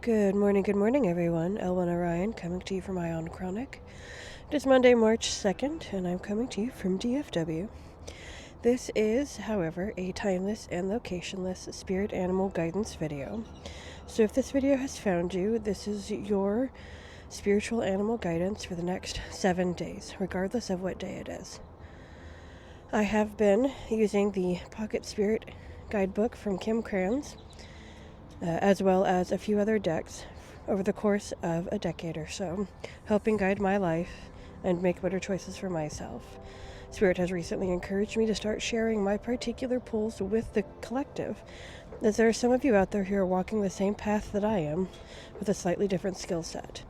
Good morning, everyone. Elwynn Orion coming to you from Ion Chronic. It is Monday, March 2nd, and I'm coming to you from DFW. This is, however, a timeless and locationless spirit animal guidance video. So if this video has found you, this is your spiritual animal guidance for the next 7 days, regardless of what day it is. I have been using the Pocket Spirit guidebook from Krans, as well as a few other decks over the course of a decade or so, helping guide my life and make better choices for myself. Spirit has recently encouraged me to start sharing my particular pulls with the collective, as there are some of you out there who are walking the same path that I am, with a slightly different skill set.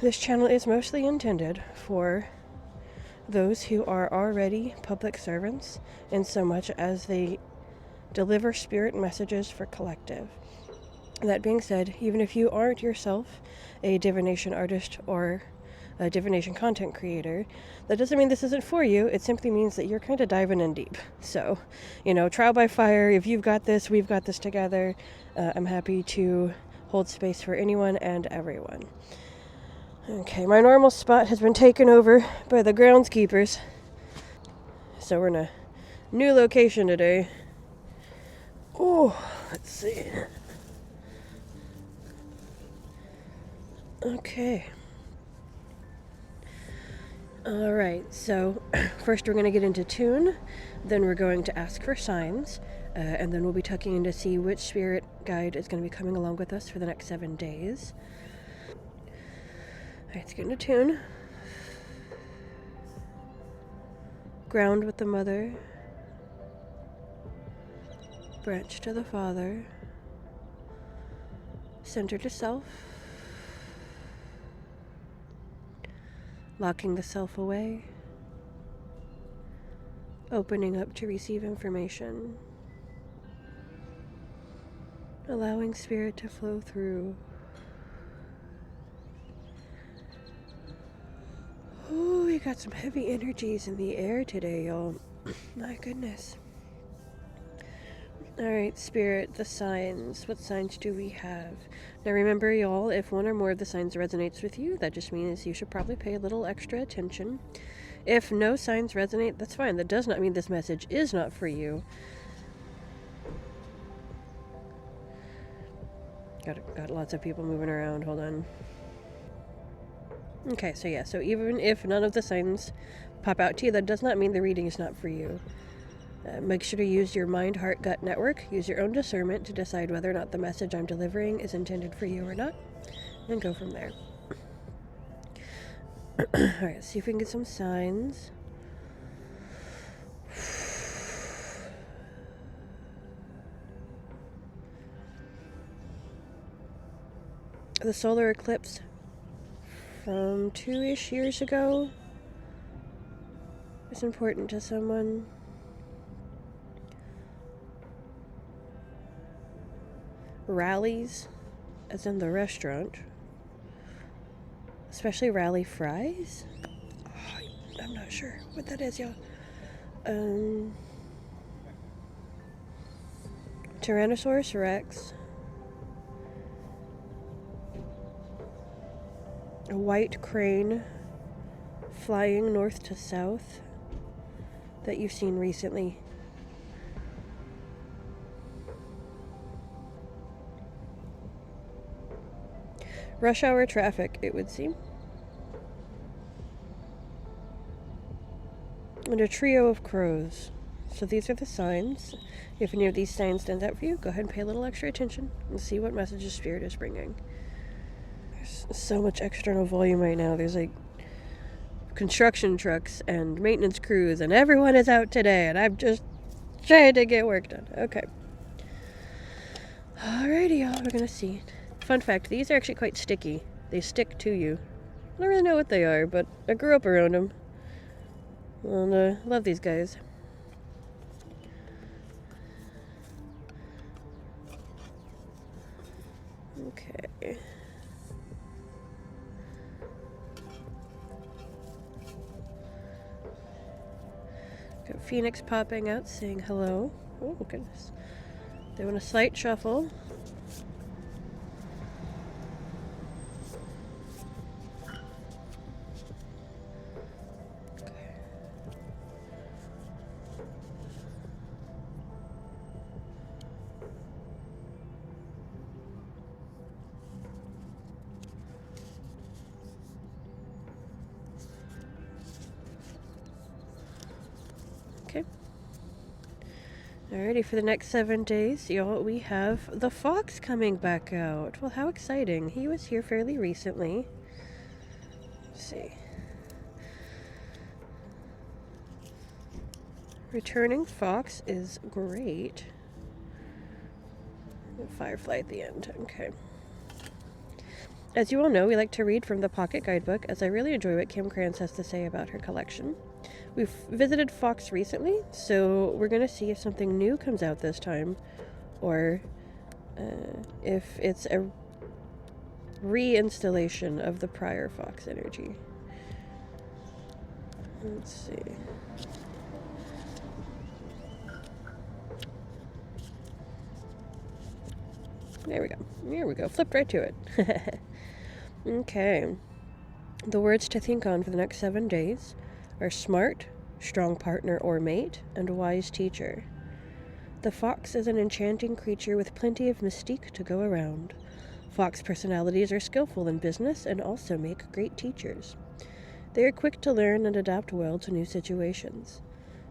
This channel is mostly intended for those who are already public servants, in so much as they deliver spirit messages for collective. That being said, even if you aren't yourself a divination artist or a divination content creator, that doesn't mean this isn't for you. It simply means that you're kind of diving in deep. So, trial by fire. If you've got this, we've got this together. I'm happy to hold space for anyone and everyone. Okay, my normal spot has been taken over by the groundskeepers, so we're in a new location today. Oh, let's see. Okay. Alright, so first we're going to get into tune, then we're going to ask for signs, and then we'll be tucking in to see which spirit guide is going to be coming along with us for the next 7 days. Alright, let's get into tune. Ground with the Mother. Branch to the Father. Center to Self. Locking the self away. Opening up to receive information. Allowing spirit to flow through. Oh, we got some heavy energies in the air today, y'all. My goodness. Alright, Spirit, the signs. What signs do we have? Now remember, y'all, if one or more of the signs resonates with you, that just means you should probably pay a little extra attention. If no signs resonate, that's fine. That does not mean this message is not for you. Got lots of people moving around. Hold on. Okay, so even if none of the signs pop out to you, that does not mean the reading is not for you. Make sure to use your mind, heart, gut network. Use your own discernment to decide whether or not the message I'm delivering is intended for you or not, and go from there. Alright, let's see if we can get some signs. The solar eclipse from 2-ish years ago is important to someone. Rallies, as in the restaurant, especially rally fries. Oh, I'm not sure what that is, y'all. Tyrannosaurus Rex, a white crane flying north to south that you've seen recently. Rush hour traffic, it would seem. And a trio of crows. So these are the signs. If any of these signs stand out for you, go ahead and pay a little extra attention and see what messages Spirit is bringing. There's so much external volume right now. There's like construction trucks and maintenance crews, and everyone is out today, and I'm just trying to get work done. Okay. Alrighty, y'all, we're gonna see. Fun fact, these are actually quite sticky. They stick to you. I don't really know what they are, but I grew up around them. And love these guys. Okay. Got Phoenix popping out saying hello. Oh, goodness. Doing a slight shuffle. Alrighty, for the next 7 days, y'all, we have the fox coming back out. Well, how exciting. He was here fairly recently. Let's see. Returning fox is great. Firefly at the end. Okay. As you all know, we like to read from the Pocket Guidebook, as I really enjoy what Kim Krans has to say about her collection. We've visited Fox recently, so we're going to see if something new comes out this time, or if it's a reinstallation of the prior Fox energy. Let's see. There we go. Here we go. Flipped right to it. Okay. The words to think on for the next 7 days are smart, strong partner or mate, and wise teacher. The fox is an enchanting creature with plenty of mystique to go around. Fox personalities are skillful in business and also make great teachers. They are quick to learn and adapt well to new situations.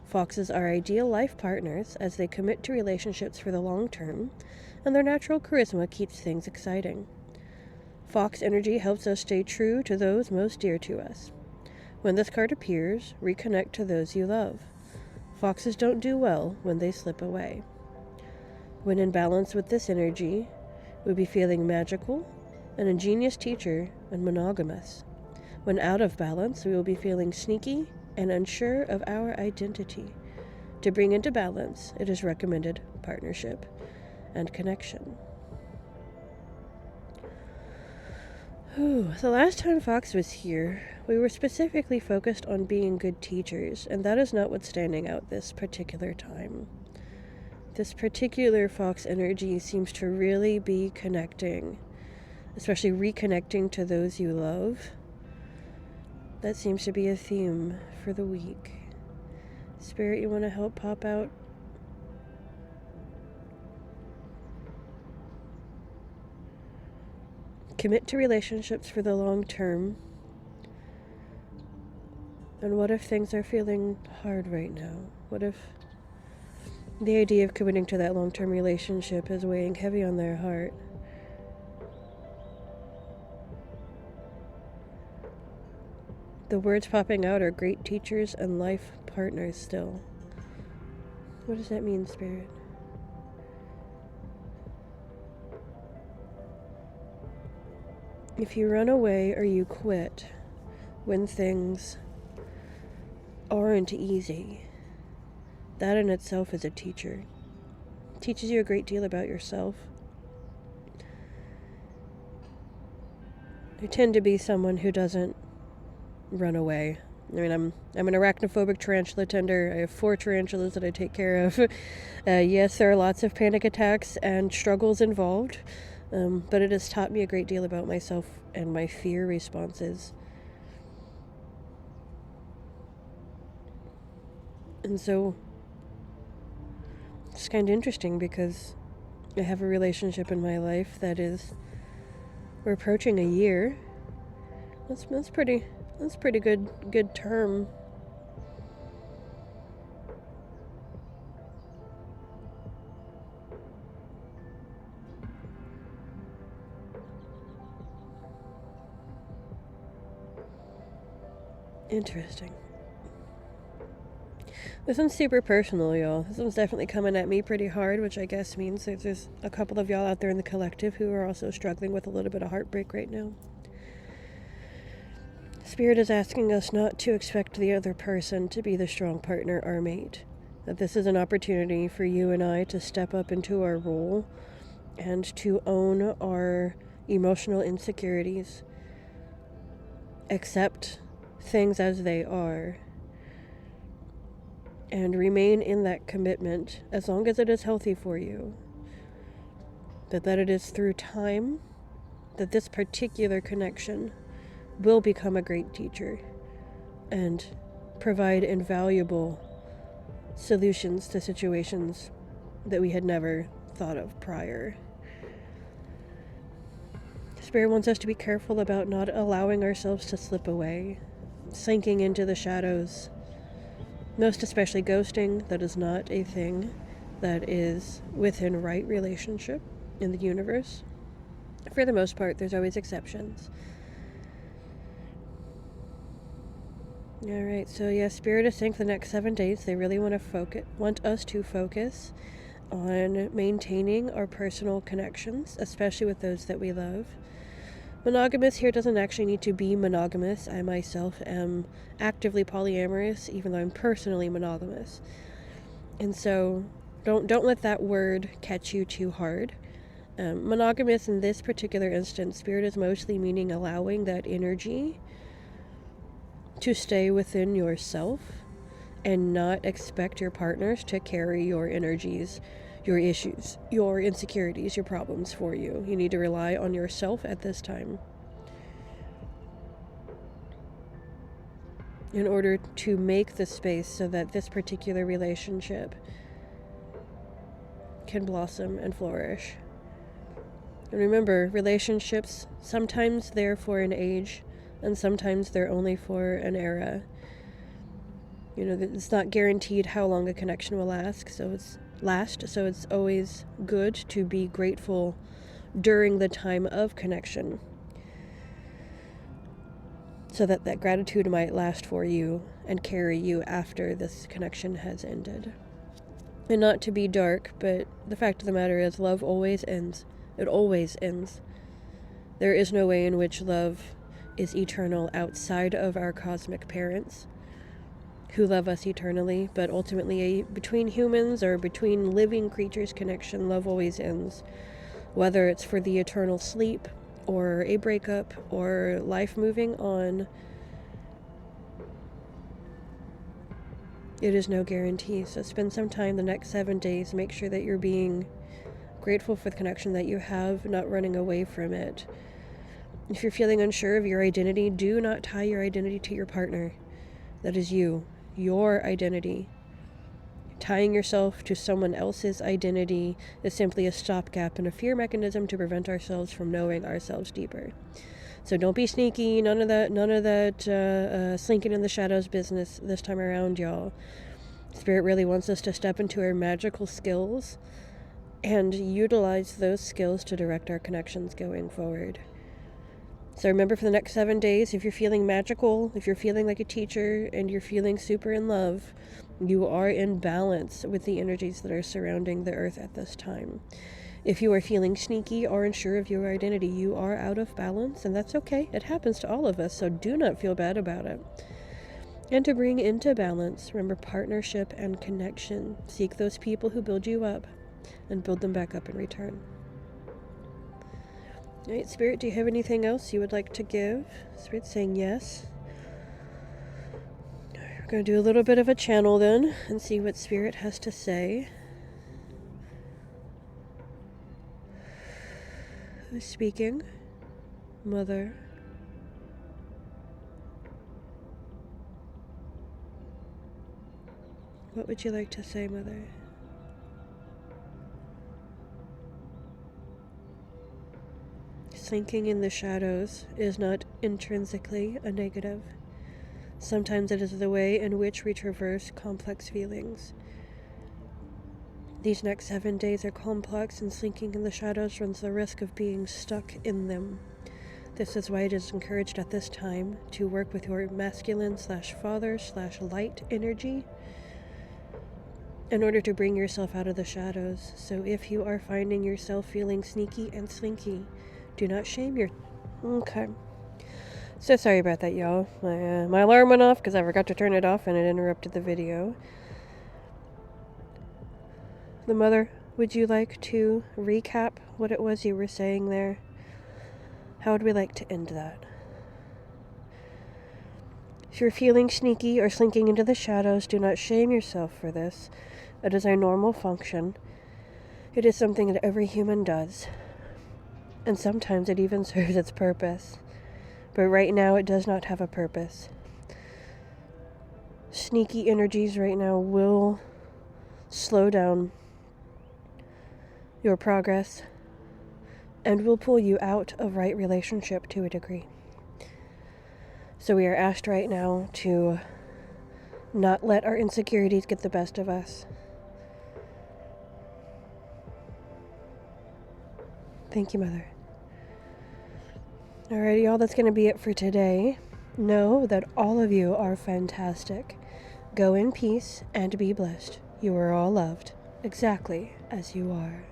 Foxes are ideal life partners as they commit to relationships for the long term, and their natural charisma keeps things exciting. Fox energy helps us stay true to those most dear to us. When this card appears, reconnect to those you love. Foxes don't do well when they slip away. When in balance with this energy, we'll be feeling magical, an ingenious teacher, and monogamous. When out of balance, we will be feeling sneaky and unsure of our identity. To bring into balance, it is recommended partnership and connection. The last time Fox was here, we were specifically focused on being good teachers, and that is not what's standing out this particular time. This particular Fox energy seems to really be connecting, especially reconnecting to those you love. That seems to be a theme for the week. Spirit, you want to help pop out? Commit to relationships for the long term. And what if things are feeling hard right now? What if the idea of committing to that long-term relationship is weighing heavy on their heart? The words popping out are great teachers and life partners still. What does that mean, Spirit? If you run away or you quit when things aren't easy, that in itself is a teacher. It teaches you a great deal about yourself. I tend to be someone who doesn't run away. I mean, I'm an arachnophobic tarantula tender. I have 4 tarantulas that I take care of. Yes, there are lots of panic attacks and struggles involved, but it has taught me a great deal about myself and my fear responses. And so it's kind of interesting because I have a relationship in my life that we're approaching a year. That's pretty good term. Interesting. This one's super personal, y'all. This one's definitely coming at me pretty hard, which I guess means that there's a couple of y'all out there in the collective who are also struggling with a little bit of heartbreak right now. Spirit is asking us not to expect the other person to be the strong partner or mate. That this is an opportunity for you and I to step up into our role and to own our emotional insecurities. Accept things as they are. And remain in that commitment as long as it is healthy for you. That it is through time that this particular connection will become a great teacher and provide invaluable solutions to situations that we had never thought of prior. Spirit wants us to be careful about not allowing ourselves to slip away, sinking into the shadows. Most especially ghosting, that is not a thing that is within right relationship in the universe. For the most part, there's always exceptions. Alright, so yeah, Spirit is saying for the next 7 days, they really want us to focus on maintaining our personal connections, especially with those that we love. Monogamous here doesn't actually need to be monogamous. I myself am actively polyamorous, even though I'm personally monogamous. And so don't let that word catch you too hard. Monogamous in this particular instance, Spirit is mostly meaning allowing that energy to stay within yourself and not expect your partners to carry your energies, your issues, your insecurities, your problems for you. You need to rely on yourself at this time in order to make the space so that this particular relationship can blossom and flourish. And remember, relationships, sometimes they're for an age, and sometimes they're only for an era. You know, it's not guaranteed how long a connection will last, so it's always good to be grateful during the time of connection, so that that gratitude might last for you and carry you after this connection has ended. And not to be dark, but the fact of the matter is love always ends. It always ends. There is no way in which love is eternal outside of our cosmic parents who love us eternally, but ultimately between humans or between living creatures connection, love always ends. Whether it's for the eternal sleep or a breakup or life moving on, it is no guarantee. So spend some time the next 7 days, make sure that you're being grateful for the connection that you have, not running away from it. If you're feeling unsure of your identity, do not tie your identity to your partner. That is you, your identity. Tying yourself to someone else's identity is simply a stopgap and a fear mechanism to prevent ourselves from knowing ourselves deeper. So don't be sneaky, none of that slinking in the shadows business this time around, y'all. Spirit really wants us to step into our magical skills and utilize those skills to direct our connections going forward. So remember, for the next 7 days, if you're feeling magical, if you're feeling like a teacher, and you're feeling super in love, you are in balance with the energies that are surrounding the earth at this time. If you are feeling sneaky or unsure of your identity, you are out of balance, and that's okay. It happens to all of us, so do not feel bad about it. And to bring into balance, remember partnership and connection. Seek those people who build you up and build them back up in return. Alright, Spirit, do you have anything else you would like to give? Spirit's saying yes. We're going to do a little bit of a channel then and see what Spirit has to say. Who's speaking? Mother. What would you like to say, Mother? Sinking in the shadows is not intrinsically a negative. Sometimes it is the way in which we traverse complex feelings. These next 7 days are complex, and sinking in the shadows runs the risk of being stuck in them. This is why it is encouraged at this time to work with your masculine/father/light energy in order to bring yourself out of the shadows. So if you are finding yourself feeling sneaky and slinky, do not shame your... Okay. So sorry about that, y'all. My alarm went off because I forgot to turn it off and it interrupted the video. The Mother, would you like to recap what it was you were saying there? How would we like to end that? If you're feeling sneaky or slinking into the shadows, do not shame yourself for this. It is our normal function. It is something that every human does. And sometimes it even serves its purpose. But right now it does not have a purpose. Sneaky energies right now will slow down your progress and will pull you out of right relationship to a degree. So we are asked right now to not let our insecurities get the best of us. Thank you, Mother. Alrighty, y'all, that's going to be it for today. Know that all of you are fantastic. Go in peace and be blessed. You are all loved, exactly as you are.